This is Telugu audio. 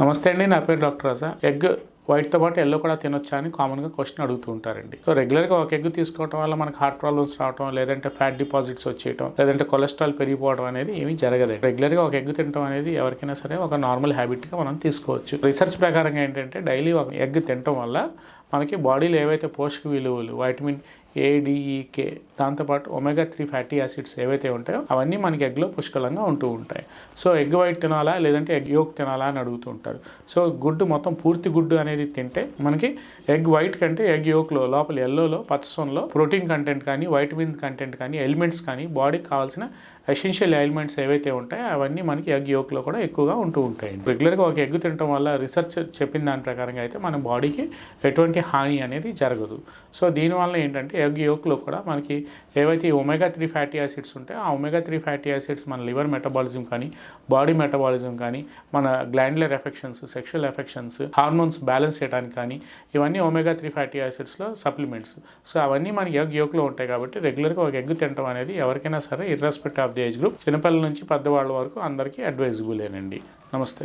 నమస్తే అండి, నా పేరు డాక్టర్ రజా. ఎగ్ వైట్తో పాటు ఎల్లో కూడా తినొచ్చా అని కామన్గా క్వశ్చన్ అడుగుతూ ఉంటారండి. సో రెగ్యులర్గా ఒక ఎగ్ తీసుకోవడం వల్ల మనకు హార్ట్ ప్రాబ్లమ్స్ రావడం, లేదంటే ఫ్యాట్ డిపాజిట్స్ వచ్చేయడం, లేదంటే కొలెస్ట్రాల్ పెరిగిపోవడం అనేది ఏమీ జరగదండి. రెగ్యులర్గా ఒక ఎగ్ తినడం అనేది ఎవరికైనా సరే ఒక నార్మల్ హ్యాబిట్గా మనం తీసుకోవచ్చు. రీసెర్చ్ ప్రకారంగా ఏంటంటే డైలీ ఒక ఎగ్ తినడం వల్ల మనకి బాడీలో ఏవైతే పోషక విలువలు వైటమిన్ ADEK దాంతోపాటు ఒమేగా 3 ఫ్యాటీ యాసిడ్స్ ఏవైతే ఉంటాయో అవన్నీ మనకి ఎగ్లో పుష్కలంగా ఉంటూ ఉంటాయి. సో ఎగ్ వైట్ తినాలా లేదంటే ఎగ్ యోక్ తినాలా అని అడుగుతూ ఉంటారు. సో గుడ్డు మొత్తం పూర్తి గుడ్డు అనేది తింటే మనకి ఎగ్ వైట్ కంటే ఎగ్ యోక్లో లోపల ఎల్లోలో పచ్చసొనలో ప్రోటీన్ కంటెంట్ కానీ వైటమిన్ కంటెంట్ కానీ ఎలిమెంట్స్ కానీ బాడీకి కావాల్సిన ఎసెన్షియల్ ఎలిమెంట్స్ ఏవైతే ఉంటాయో అవన్నీ మనకి ఎగ్ యోక్లో కూడా ఎక్కువగా ఉంటూ ఉంటాయి. రెగ్యులర్గా ఒక ఎగ్ తినడం వల్ల రీసెర్చ్ చెప్పిన దాని ప్రకారంగా అయితే మన బాడీకి ఎటువంటి హాని అనేది జరగదు. సో దీనివల్ల ఏంటంటే ఎగ్ యోక్లో కూడా మనకి ఏవైతే ఒమేగా 3 ఫ్యాటీ యాసిడ్స్ ఉంటాయో ఆ ఒమేగా 3 ఫ్యాటీ యాసిడ్స్ మన లివర్ మెటబాలిజం కానీ బాడీ మెటబాలిజం కానీ మన glandular affections sexual affections hormones balance చేయడానికి కానీ ఇవన్నీ ఒమేగా 3 ఫ్యాటీ యాసిడ్స్లో సప్లిమెంట్స్. సో అవన్నీ మన ఎగ్ యోక్లో ఉంటాయి కాబట్టి రెగ్యులర్గా ఒక ఎగ్ తినడం అనేది ఎవరికైనా సరే irrespective of the age group చిన్నపిల్లల నుంచి పెద్దవాళ్ళ వరకు అందరికీ అడ్వైజబులేనండి. నమస్తే.